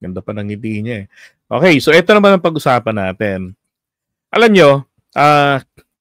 Ganda pa ng ngiti niya eh. Okay, so ito naman ang pag-usapan natin. Alam nyo,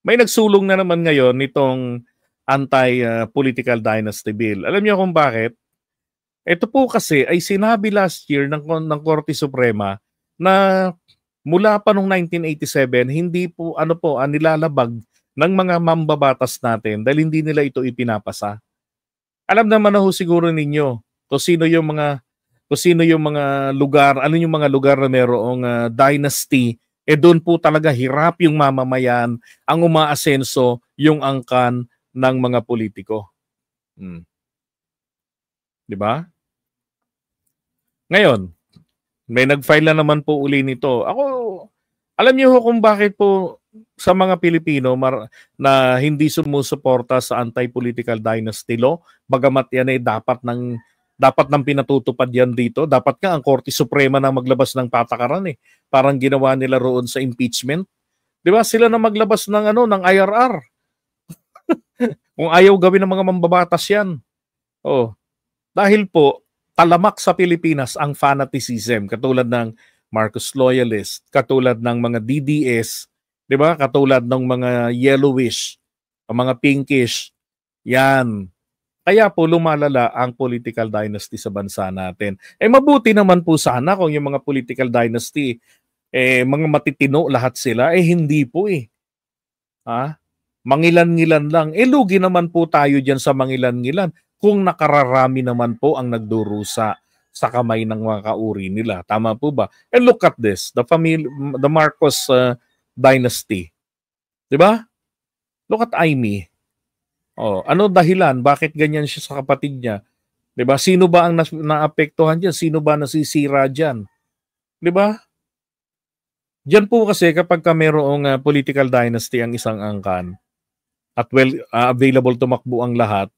may nagsulong na naman ngayon nitong anti-political dynasty bill. Alam nyo kung bakit? Ito po kasi ay sinabi last year ng Korte Suprema na mula pa noong 1987, hindi po nilalabag ng mga mambabatas natin dahil hindi nila ito ipinapasa. Alam naman na ho siguro ninyo kung sino yung mga lugar, ano yung mga lugar na mayroong dynasty, doon po talaga hirap yung mamamayan, ang umaasenso yung angkan ng mga politiko. 'Di ba? Ngayon, may nag-file na naman po uli nito. Alam niyo kung bakit po sa mga Pilipino na hindi sumusuporta sa anti-political dynasty law, bagamat yan ay dapat ng pinatutupad yan dito. Dapat nga ang Korte Suprema na maglabas ng patakaran eh. Parang ginawa nila roon sa impeachment. 'Di ba? Sila na maglabas ng IRR. Kung ayaw gawin ng mga mambabatas yan. Dahil po talamak sa Pilipinas ang fanaticism, katulad ng Marcos Loyalist, katulad ng mga DDS, 'di ba? Katulad ng mga yellowish, mga pinkish. Yan. Kaya po lumalala ang political dynasty sa bansa natin. Mabuti naman po sana kung yung mga political dynasty mga matitino lahat sila, hindi po eh. Mangilan-ngilan lang. Lugi naman po tayo diyan sa mangilan-ngilan kung nakararami naman po ang nagdurusa sa kamay ng mga kauri nila. Tama po ba? And look at this, the Marcos dynasty. 'Di ba? Look at Amy. Ano dahilan? Bakit ganyan siya sa kapatid niya? 'Di ba? Sino ba ang naapektuhan diyan? Sino ba nasisira diyan? 'Di ba? Diyan po kasi kapag mayroong political dynasty ang isang angkan at available tumakbo ang lahat,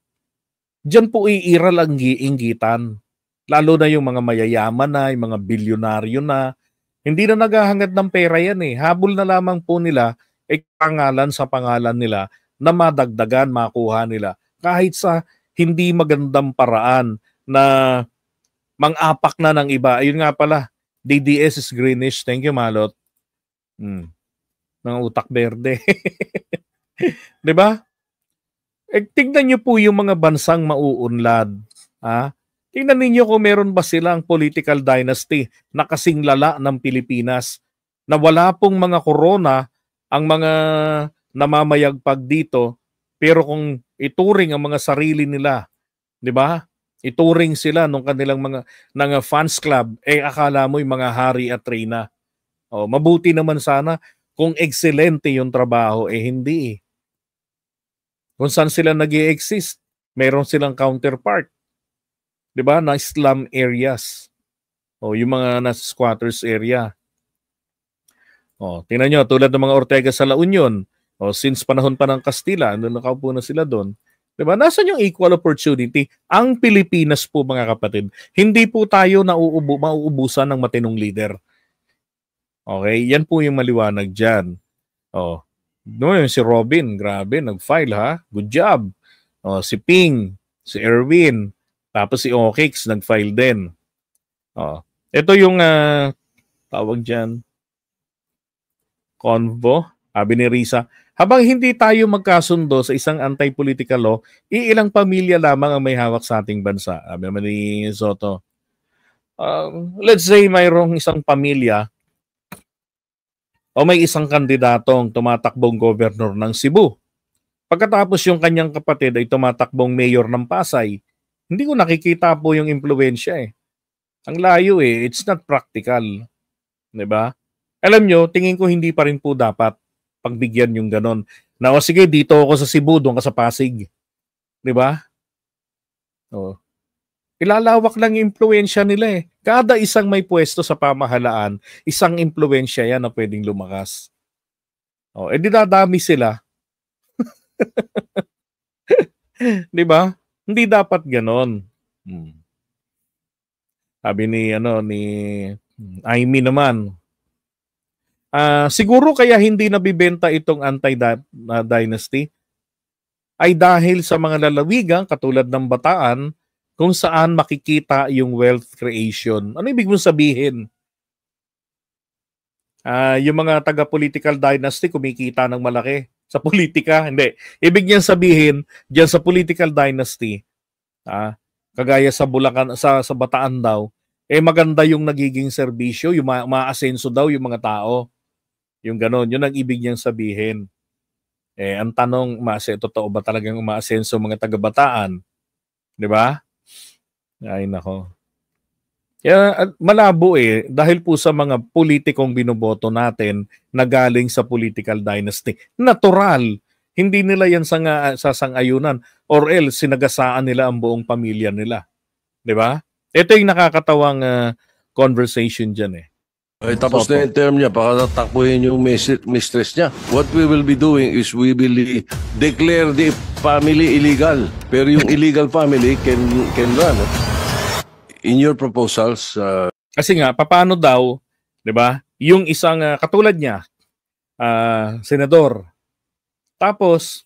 diyan po iiral ang inggitan. Lalo na yung mga mayayaman na, yung mga bilyonaryo na. Hindi na naghahangad ng pera yan eh. Habol na lamang po nila pangalan sa pangalan nila na madagdagan, makuha nila. Kahit sa hindi magandang paraan na mang-apak na ng iba. Ayun nga pala, DDS is greenish. Thank you, Malot. Mga utak berde. 'Di ba? Tignan niyo po yung mga bansang mauunlad. Tingnan ninyo kung meron ba silang political dynasty na kasing lala ng Pilipinas na wala pong mga korona ang mga namamayagpag dito, pero kung ituring ang mga sarili nila, 'di ba? Ituring sila nung kanilang mga fans club, akala mo yung mga hari at reyna. Mabuti naman sana kung excelente yung trabaho, hindi eh. Kung saan sila nag-i-exist, meron silang counterpart. 'Di ba? Na slum areas. Yung mga nasa squatters area. Tingnan nyo, tulad ng mga Ortega sa La Union. Since panahon pa ng Kastila, nakaupo na sila doon. 'Di ba? Nasaan yung equal opportunity? Ang Pilipinas po mga kapatid, hindi po tayo mauubusan ng matinong leader. Okay? Yan po yung maliwanag dyan. Si Robin, grabe, nag-file ha. Good job. Si Ping, si Erwin, tapos si Okix nag-file din. Ito yung tawag dyan, convo, sabi ni Risa. Habang hindi tayo magkasundo sa isang anti-political law, iilang pamilya lamang ang may hawak sa ating bansa. Sabi naman ni Soto. Let's say mayroong isang pamilya o may isang kandidatong tumatakbong governor ng Cebu. Pagkatapos yung kanyang kapatid ay tumatakbong mayor ng Pasay, hindi ko nakikita po yung impluwensya eh. Ang layo eh. It's not practical. 'Di ba? Alam nyo, tingin ko hindi pa rin po dapat pagbigyan yung ganon. Na sige, dito ako sa Cebu, doon ka sa Pasig. 'Di ba? Ilalawak lang yung impluwensya nila eh. Kada isang may pwesto sa pamahalaan, isang impluwensya yan na pwedeng lumakas. Di dadami sila. 'Di ba? Hindi dapat ganon. Sabi ni Amy naman. Siguro kaya hindi nabibenta itong anti-dynasty ay dahil sa mga lalawigan katulad ng Bataan kung saan makikita yung wealth creation. Ano ibig mong sabihin? Yung mga taga-political dynasty kumikita ng malaki sa politika. Hindi. Ibig niyang sabihin, diyan sa political dynasty, kagaya sa Bulacan, sa Bataan daw, maganda yung nagiging serbisyo, yung ma-asenso daw yung mga tao. Yung ganon, yun ang ibig niyang sabihin. Ang tanong, totoo ba talagang umaasenso mga taga-Bataan? Di ba? Ay, nako. Kaya malabo dahil po sa mga politikong binoboto natin na galing sa political dynasty. Natural. Hindi nila yan sasang-ayunan or else sinagasaan nila ang buong pamilya nila. Di ba? Ito yung nakakatawang conversation dyan Tapos na yung term niya, baka tatakbuhin yung mistress niya. What we will be doing is we will declare the family illegal. Pero yung illegal family can run. In your proposals... Kasi nga, paano daw, di ba, yung isang katulad niya, senador, tapos,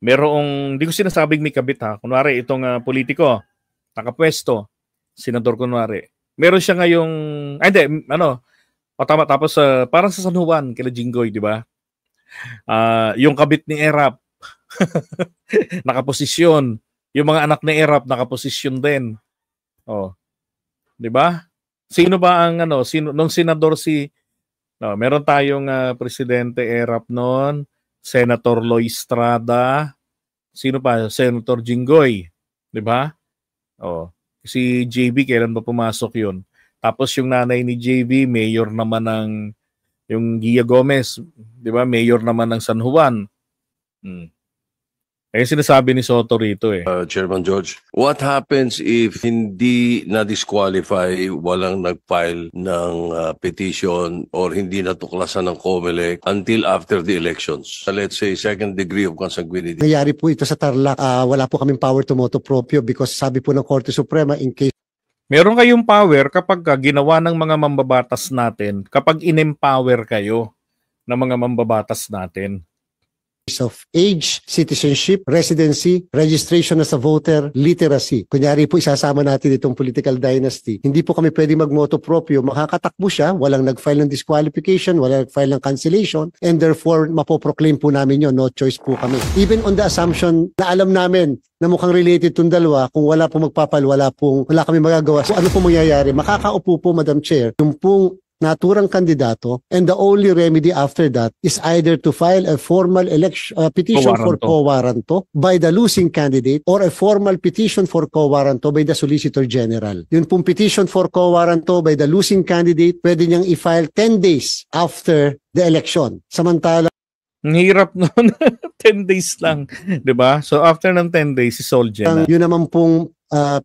merong, hindi ko sinasabing may kabit kunwari itong politiko, nakapwesto, senador kunwari, meron siya ngayong, tapos parang sa San Juan, kila Jinggoy, di ba? Yung kabit ni Erap, nakaposisyon, yung mga anak ni Erap, nakaposisyon din. Oh. 'Di ba? Sino ba ang nung senador meron tayong presidente Erap noon, Senator Loy Estrada, sino pa? Senator Jinggoy, 'di ba? Oh, si JB kailan ba pumasok 'yun? Tapos yung nanay ni JB, mayor naman ng yung Gia Gomez, 'di ba? Mayor naman ng San Juan. Sinasabi ni Soto rito Chairman George, what happens if hindi na-disqualify, walang nag-file ng petition or hindi natuklasan ng COMELEC until after the elections? Let's say second degree of consanguinity. Nangyari po ito sa Tarlac. Wala po kaming power to motu proprio because sabi po ng Korte Suprema in case meron kayong power kapag ginawa ng mga mambabatas natin, kapag in-empower kayo ng mga mambabatas natin. of age, citizenship, residency, registration as a voter, literacy. Kunyari po isasama natin itong political dynasty. Hindi po kami pwede magmoto proprio. Makakatakbo siya, walang nag-file ng disqualification, walang nag-file ng cancellation, and therefore mapoproclaim po namin yun. No choice po kami. Even on the assumption na alam namin na mukhang related itong dalawa, kung wala po magpapal, wala kami magagawa. So ano po mangyayari? Makakaupo po, Madam Chair, yung pong naturang kandidato, and the only remedy after that is either to file a formal petition for quo warranto by the losing candidate or a formal petition for quo warranto by the Solicitor General. Yung pong petition for quo warranto by the losing candidate, pwede niyang i-file 10 days after the election. Samantala, ang hirap nun. 10 days lang. Diba? So after ng 10 days, si Solgen. Yun naman pong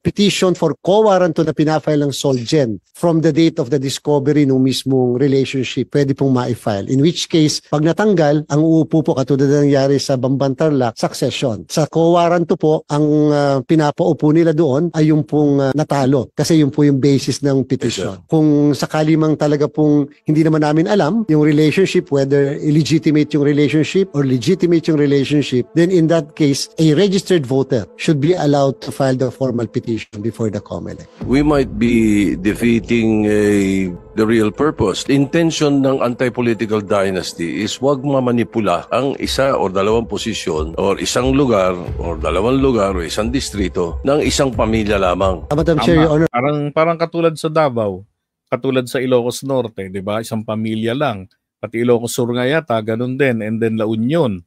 petition for quo warranto na pinafile ng Solgen from the date of the discovery ng mismong relationship, pwede pong ma-file. In which case, pag natanggal, ang uupo po katulad na nangyari sa Bamban Tarlac, succession. Sa quo warranto po, ang pinapaupo nila doon ay yung pong natalo. Kasi yun po yung basis ng petition. Kung sakali mang talaga pong hindi naman namin alam yung relationship, whether illegitimate yung relationship or legitimate yung relationship, then in that case, a registered voter should be allowed to file the formal petition before the COMELEC. We might be defeating the real purpose. The intention ng anti-political dynasty is wag mamanipula ang isa o dalawang posisyon or isang lugar o dalawang lugar o isang distrito ng isang pamilya lamang. Madam Chair, Your Honor. Parang katulad sa Davao, katulad sa Ilocos Norte, di ba? Isang pamilya lang. Pati Ilocos Sur nga yata, ganun din. And then La Union.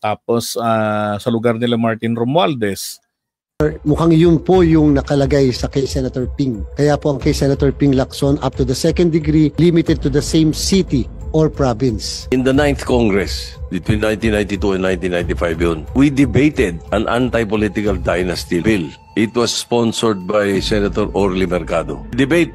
Tapos sa lugar nila Martin Romualdez, mukhang yun po yung nakalagay sa kay Senator Ping. Kaya po ang kay Senator Ping Lacson up to the second degree limited to the same city or province. In the 9th Congress, between 1992 and 1995 yun, we debated an anti-political dynasty bill. It was sponsored by Senator Orly Mercado. The debate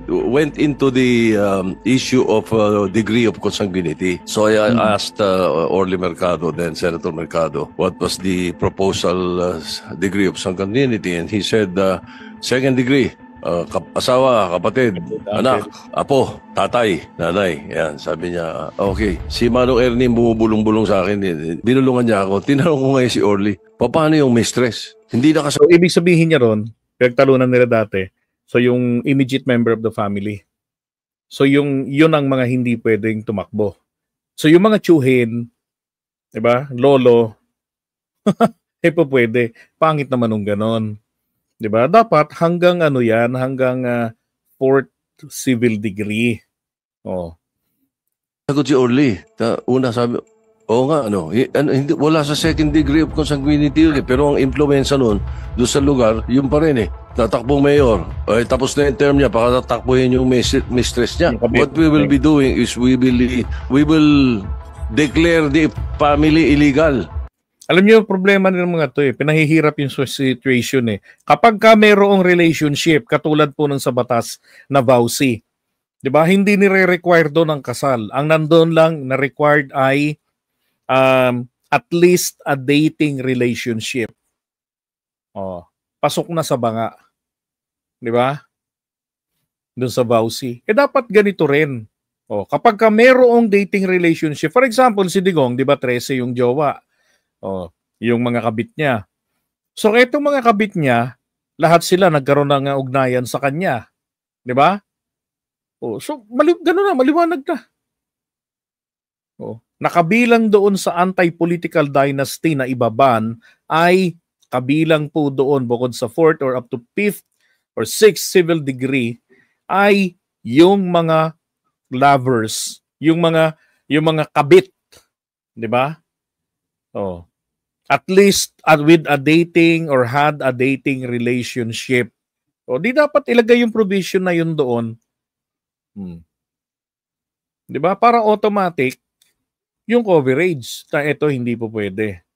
went into the issue of degree of consanguinity. So I asked Orly Mercado, then Senator Mercado, what was the proposal degree of consanguinity, and he said second degree. Asawa, kapatid, anak, apo, tatay, nanay. Yan, sabi niya, okay. Si Manong Ernie bumubulong-bulong sa akin. Binulungan niya ako. Tinanong ko ngayon si Orly, paano yung mistress? Hindi So, ibig sabihin niya ron, pinagtalunan nila dati, so yung immediate member of the family. So, yun ang mga hindi pwedeng tumakbo. So, yung mga tsuhin, di ba, lolo, po pwede. Pangit naman nung ganon. Di ba? Dapat hanggang ano yan, hanggang fourth civil degree. Oh. Sagot si Orly. Una sabi, oo nga, hindi, wala sa second degree of consanguinity yun, pero ang influensya nun, doon sa lugar, yun pa rin tatakbong mayor. Tapos na yung term niya, pakatatakbuhin yung mistress niya. What we will be doing is we will declare the family illegal. Alam niyo yung problema ng mga to pinahihirap yung situation Kapag ka mayroong relationship, katulad po ng sa batas na vowsy, di ba, hindi nire-require doon ang kasal. Ang nandoon lang na required ay at least a dating relationship. Pasok na sa banga. Di ba? Doon sa vowsy. Dapat ganito rin. Kapag ka mayroong dating relationship, for example, si Digong, di ba, 13 yung jowa. Yung mga kabit niya. So, etong mga kabit niya, lahat sila nagkaroon ng ugnayan sa kanya. Di ba? So, gano'n na, maliwanag na. Nakabilang doon sa anti-political dynasty na ibaban ay kabilang po doon bukod sa 4th or up to 5th or 6th civil degree ay yung mga lovers, yung mga kabit, 'di ba? At least with a dating or had a dating relationship. Di dapat ilagay yung provision na yun doon. 'Di ba? Para automatic yung coverage. Ito hindi po pwede.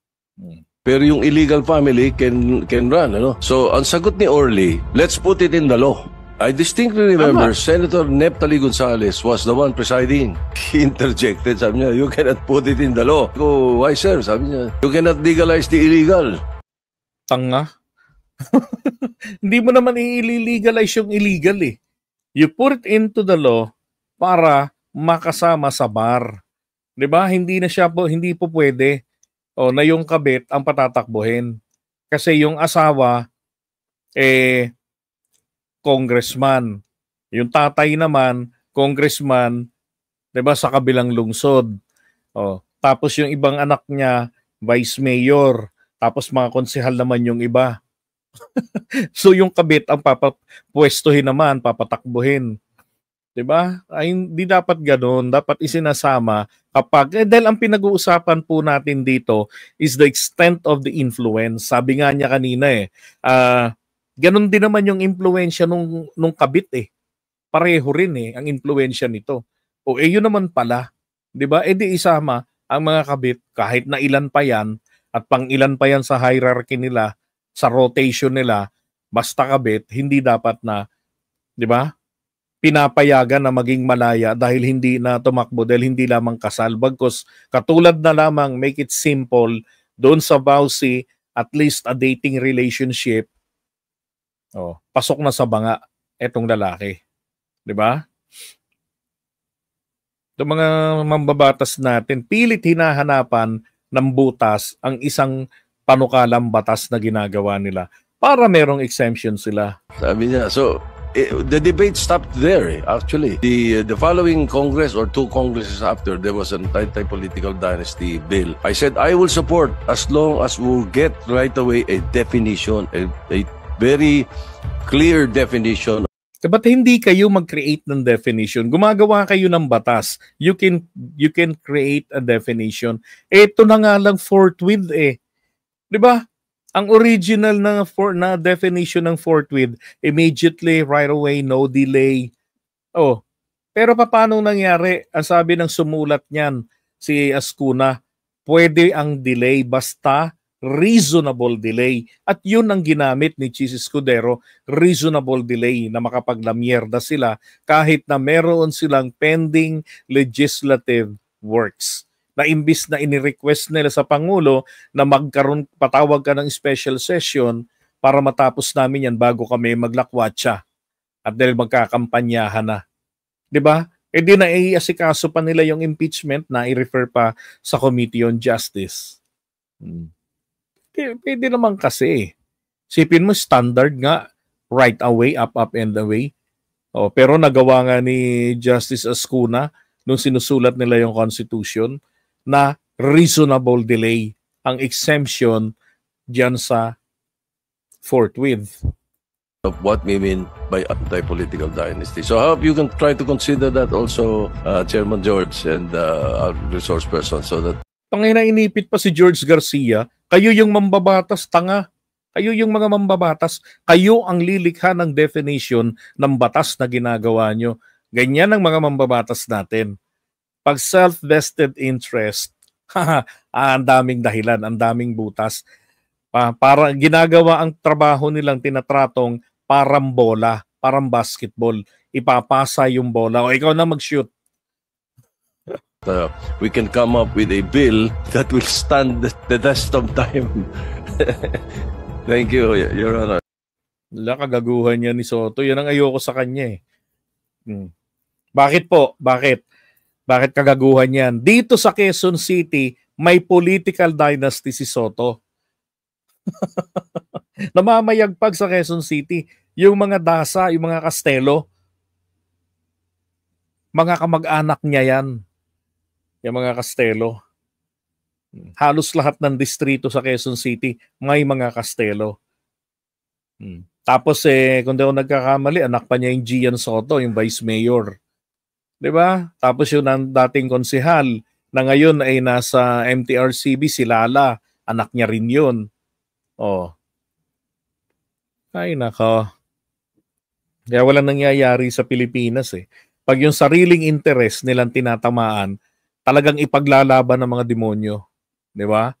Pero yung illegal family can run, So, ang sagot ni Orly, let's put it in the law. I distinctly remember Senator Neptali Gonzales was the one presiding. He interjected, sabi niya, you cannot put it in the law. Why, sir? Sabi niya, you cannot legalize the illegal. Tanga. Hindi mo naman i-legalize yung illegal You put it into the law para makasama sa bar. 'Di ba? Hindi po pwede na yung kabit ang patatakbuhin. Kasi yung asawa congressman. Yung tatay naman congressman, 'di ba, sa kabilang lungsod. Tapos yung ibang anak niya vice mayor, tapos mga konsehal naman yung iba. So yung kabit ang papapwestuhin naman, papatakbuhin. 'Di ba? Ay hindi dapat ganoon, dapat isinasama kapag dahil ang pinag-uusapan po natin dito is the extent of the influence. Sabi nga niya kanina ganon din naman yung impluwensya nung kabit Pareho rin ang impluwensya nito. Yun naman pala, 'di ba? Di isama ang mga kabit kahit na ilan pa yan at pang ilan pa yan sa hierarchy nila, sa rotation nila, basta kabit, hindi dapat na, 'di ba? Pinapayagan na maging malaya dahil hindi na tumakbo, dahil hindi lamang kasal. Bagkus, katulad na lamang, make it simple, doon sa vowsy, at least a dating relationship, pasok na sa banga etong lalaki. 'Di ba? Itong mga mambabatas natin, pilit hinahanapan ng butas ang isang panukalang batas na ginagawa nila para merong exemption sila. Sabi niya, so the debate stopped there actually. The following Congress or two Congresses after, there was an anti-political dynasty bill. I said I will support as long as we'll get right away a definition, a very clear definition. Ba't hindi kayo mag-create ng definition? Gumagawa kayo ng batas. You can create a definition. Ito na nga lang forthwith 'Di ba? Ang original na definition ng forthwith, immediately, right away, no delay. Pero paano nangyari? Ang sabi ng sumulat niyan, si Ascuna, pwede ang delay basta reasonable delay. At yun ang ginamit ni Chis Escudero, reasonable delay na makapaglamyerda sila kahit na meron silang pending legislative works. Na imbis na inirequest nila sa Pangulo na patawag ka ng special session para matapos namin yan bago kami maglakwatsa at dahil magkakampanyahan na. 'Di ba? Di na iasikaso pa nila yung impeachment na i-refer pa sa Committee on Justice. Pwede naman kasi. Sipin mo, standard nga, right away, up and away. Pero nagawa nga ni Justice Ascuna nung sinusulat nila yung Constitution na reasonable delay ang exemption dyan sa forthwith. Of what we mean by anti-political dynasty. So I hope you can try to consider that also, Chairman George and our resource person, so that Tangina, inipit pa si George Garcia, kayo yung mambabatas, tanga. Kayo yung mga mambabatas, kayo ang lilikha ng definition ng batas na ginagawa nyo. Ganyan ang mga mambabatas natin. Pag self-vested interest, ang daming dahilan, ang daming butas. Para ginagawa ang trabaho nilang tinatratong parang bola, parang basketball. Ipapasa yung bola. O ikaw na mag-shoot. we can come up with a bill that will stand the test of time. Thank you, Your Honor. Wala, kagaguhan niya ni Soto. Yan ang ayoko sa kanya eh. Bakit po? Bakit? Bakit kagaguhan yan? Dito sa Quezon City, may political dynasty si Soto. Namamayagpag sa Quezon City. Yung mga dasa, yung mga kastelo, mga kamag-anak niya yan. Yung mga kastelo. Halos lahat ng distrito sa Quezon City may mga kastelo. Tapos kung di ako nagkakamali, anak pa niya yung Gian Soto, yung vice mayor. 'Di ba? Tapos yung dating konsehal na ngayon ay nasa MTRCB, si Lala, anak niya rin 'yun. Ay nako. Kaya walang nangyayari sa Pilipinas eh. Pag yung sariling interest nilang tinatamaan, talagang ipaglalaban ng mga demonyo. 'Di ba?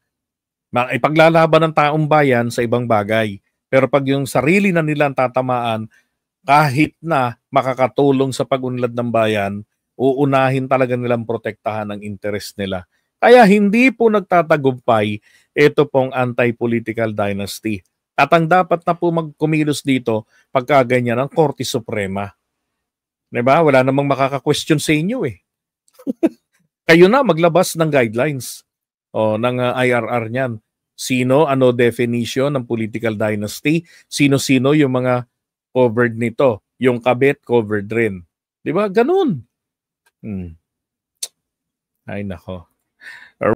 Ipaglalaban ng taong bayan sa ibang bagay. Pero pag yung sarili na nilang tatamaan, kahit na makakatulong sa pag-unlad ng bayan, uunahin talaga nilang protektahan ang interest nila. Kaya hindi po nagtatagumpay ito pong anti-political dynasty. At ang dapat na po magkumilos dito pagka ganyan ang Korte Suprema. Diba? Wala namang makaka-question sa inyo eh. Kayo na maglabas ng guidelines ng IRR niyan. Sino, ano definition ng political dynasty? Sino-sino yung mga covered nito? Yung kabit, covered rin. Diba? Ganun. Ay nako.